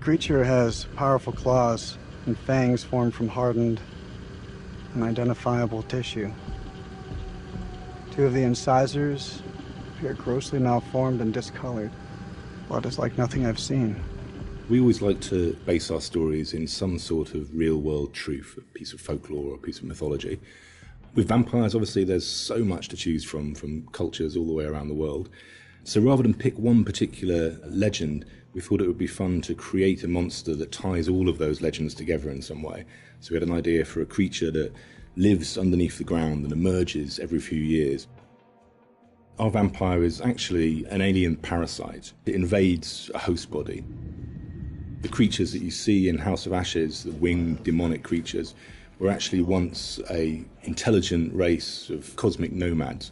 creature has powerful claws and fangs formed from hardened and identifiable tissue. Two of the incisors appear grossly malformed and discolored. Blood is like nothing I've seen. We always like to base our stories in some sort of real-world truth, a piece of folklore or a piece of mythology. With vampires, obviously, there's so much to choose from cultures all the way around the world. So rather than pick one particular legend, we thought it would be fun to create a monster that ties all of those legends together in some way. So we had an idea for a creature that lives underneath the ground and emerges every few years. Our vampire is actually an alien parasite. It invades a host body. The creatures that you see in House of Ashes, the winged demonic creatures, were actually once an intelligent race of cosmic nomads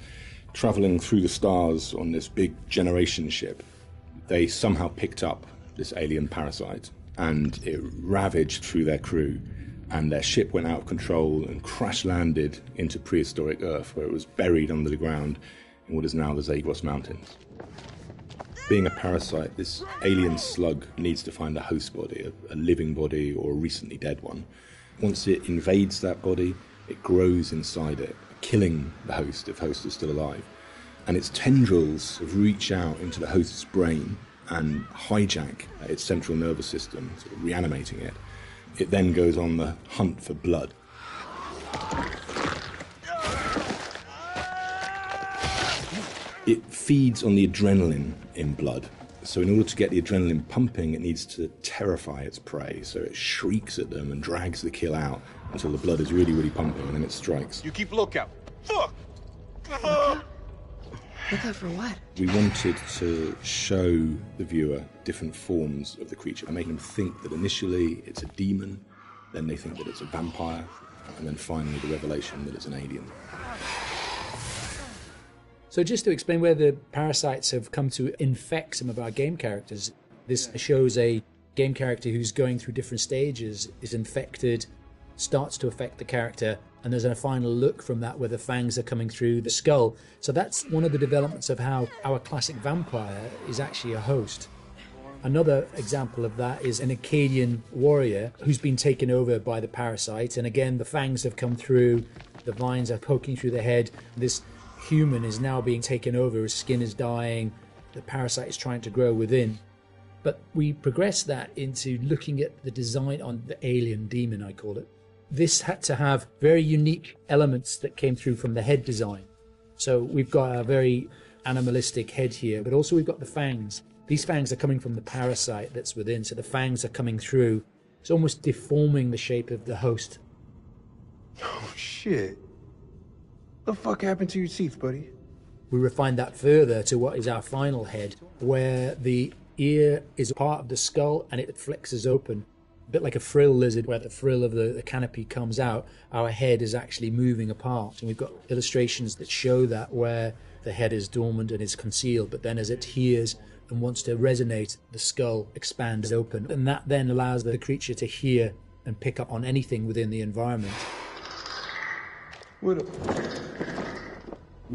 travelling through the stars on this big generation ship. They somehow picked up this alien parasite and it ravaged through their crew, and their ship went out of control and crash landed into prehistoric Earth, where it was buried under the ground in what is now the Zagros Mountains. Being a parasite, this alien slug needs to find a host body, a living body or a recently dead one. Once it invades that body, it grows inside it, killing the host if host is still alive. And its tendrils reach out into the host's brain and hijack its central nervous system, sort of reanimating it. It then goes on the hunt for blood. It feeds on the adrenaline in blood. So in order to get the adrenaline pumping, it needs to terrify its prey. So it shrieks at them and drags the kill out until the blood is really, really pumping, and then it strikes. You keep lookout. Fuck! Look out for what? We wanted to show the viewer different forms of the creature and make them think that initially it's a demon, then they think that it's a vampire, and then finally the revelation that it's an alien. So just to explain where the parasites have come to infect some of our game characters, this shows a game character who's going through different stages, is infected, starts to affect the character, and there's a final look from that where the fangs are coming through the skull. So that's one of the developments of how our classic vampire is actually a host. Another example of that is an Akkadian warrior who's been taken over by the parasite, and again the fangs have come through, the vines are poking through the head. This human is now being taken over, his skin is dying, the parasite is trying to grow within. But we progress that into looking at the design on the alien demon, I call it. This had to have very unique elements that came through from the head design. So we've got a very animalistic head here, but also we've got the fangs. These fangs are coming from the parasite that's within, so the fangs are coming through. It's almost deforming the shape of the host. Oh, shit. What the fuck happened to your teeth, buddy? We refined that further to what is our final head, where the ear is a part of the skull and it flexes open. A bit like a frill lizard, where the frill of the canopy comes out, our head is actually moving apart. And we've got illustrations that show that, where the head is dormant and is concealed, but then as it hears and wants to resonate, the skull expands open. And that then allows the creature to hear and pick up on anything within the environment. With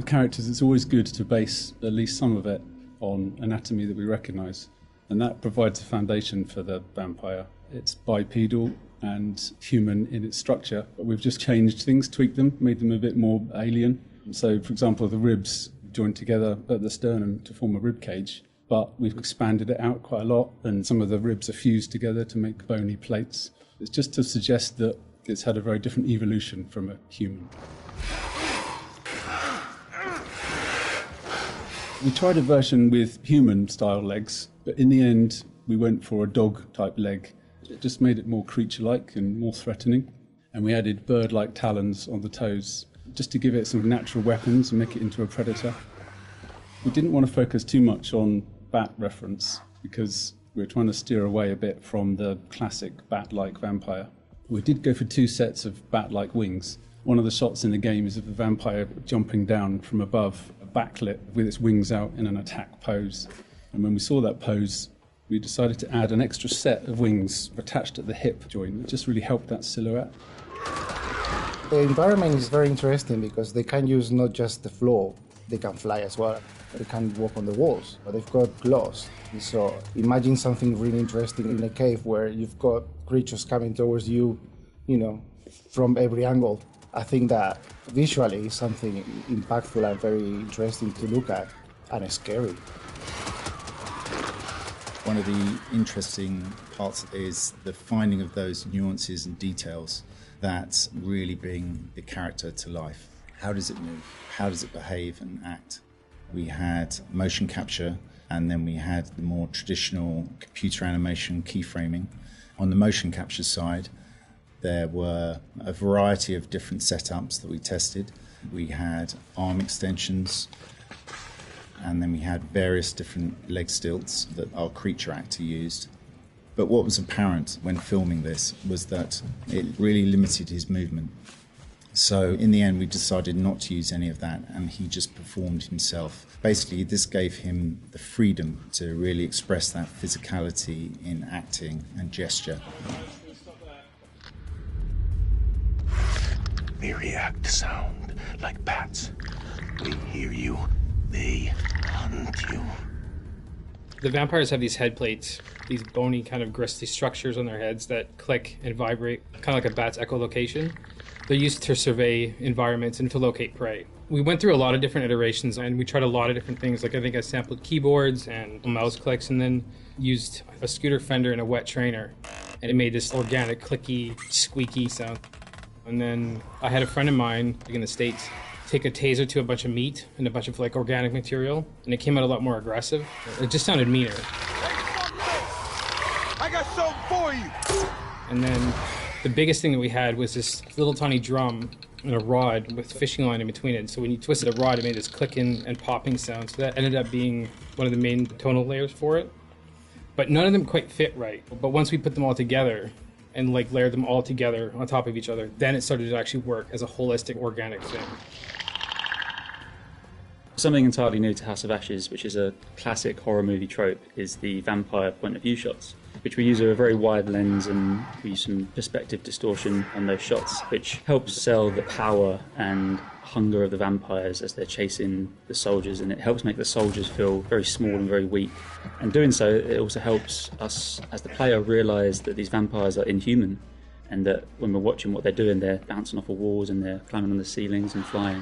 characters, it's always good to base at least some of it on anatomy that we recognise, and that provides a foundation for the vampire. It's bipedal and human in its structure, but we've just changed things, tweaked them, made them a bit more alien. So, for example, the ribs joined together at the sternum to form a rib cage, but we've expanded it out quite a lot, and some of the ribs are fused together to make bony plates. It's just to suggest that it's had a very different evolution from a human. We tried a version with human-style legs, but in the end we went for a dog-type leg. It just made it more creature-like and more threatening. And we added bird-like talons on the toes, just to give it some natural weapons and make it into a predator. We didn't want to focus too much on bat reference, because we were trying to steer away a bit from the classic bat-like vampire. We did go for 2 sets of bat-like wings. One of the shots in the game is of the vampire jumping down from above, backlit with its wings out in an attack pose. And when we saw that pose, we decided to add an extra set of wings attached at the hip joint. It just really helped that silhouette. The environment is very interesting because they can use not just the floor, They can fly as well. They can walk on the walls, but they've got claws. So imagine something really interesting in a cave where you've got creatures coming towards you, from every angle. I think that visually is something impactful and very interesting to look at, and scary. One of the interesting parts is the finding of those nuances and details that really bring the character to life. How does it move? How does it behave and act? We had motion capture, and then we had the more traditional computer animation keyframing. On the motion capture side, there were a variety of different setups that we tested. We had arm extensions, and then we had various different leg stilts that our creature actor used. But what was apparent when filming this was that it really limited his movement. So in the end, we decided not to use any of that, and he just performed himself. Basically, this gave him the freedom to really express that physicality in acting and gesture. They react to sound like bats. They hear you. They hunt you. The vampires have these head plates, these bony kind of gristly structures on their heads that click and vibrate, kind of like a bat's echolocation. They're used to survey environments and to locate prey. We went through a lot of different iterations, and we tried a lot of different things. Like, I think I sampled keyboards and mouse clicks, and then used a scooter fender and a wet trainer, and it made this organic, clicky, squeaky sound. And then I had a friend of mine, like in the States, take a taser to a bunch of meat and a bunch of organic material, and it came out a lot more aggressive. It just sounded meaner. I got something for you! And then the biggest thing that we had was this little tiny drum and a rod with fishing line in between it. So when you twisted a rod, it made this clicking and popping sound. So that ended up being one of the main tonal layers for it. But none of them quite fit right. But once we put them all together and layered them all together on top of each other, then it started to actually work as a holistic, organic thing. Something entirely new to House of Ashes, which is a classic horror movie trope, is the vampire point of view shots, which we use a very wide lens, and we use some perspective distortion on those shots, which helps sell the power and hunger of the vampires as they're chasing the soldiers, and it helps make the soldiers feel very small and very weak. And doing so, it also helps us as the player realise that these vampires are inhuman, and that when we're watching what they're doing, they're bouncing off of walls and they're climbing on the ceilings and flying.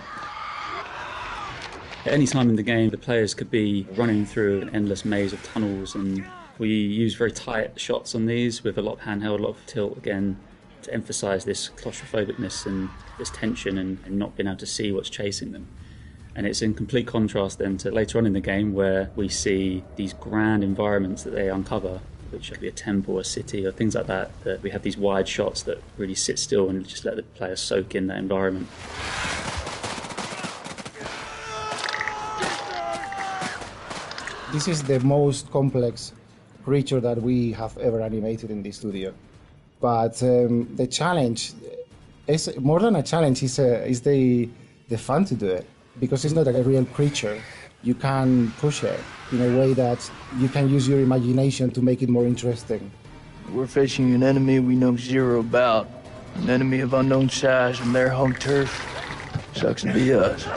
At any time in the game, the players could be running through an endless maze of tunnels, and we use very tight shots on these with a lot of handheld, a lot of tilt, again, to emphasise this claustrophobicness and this tension and not being able to see what's chasing them. And it's in complete contrast then to later on in the game, where we see these grand environments that they uncover, which could be a temple, a city, or things like that, that we have these wide shots that really sit still and just let the player soak in that environment. This is the most complex creature that we have ever animated in the studio. But the challenge is more than a challenge, is the fun to do it. Because it's not a real creature. You can push it in a way that you can use your imagination to make it more interesting. We're facing an enemy we know zero about. An enemy of unknown size and their home turf. Sucks to be us.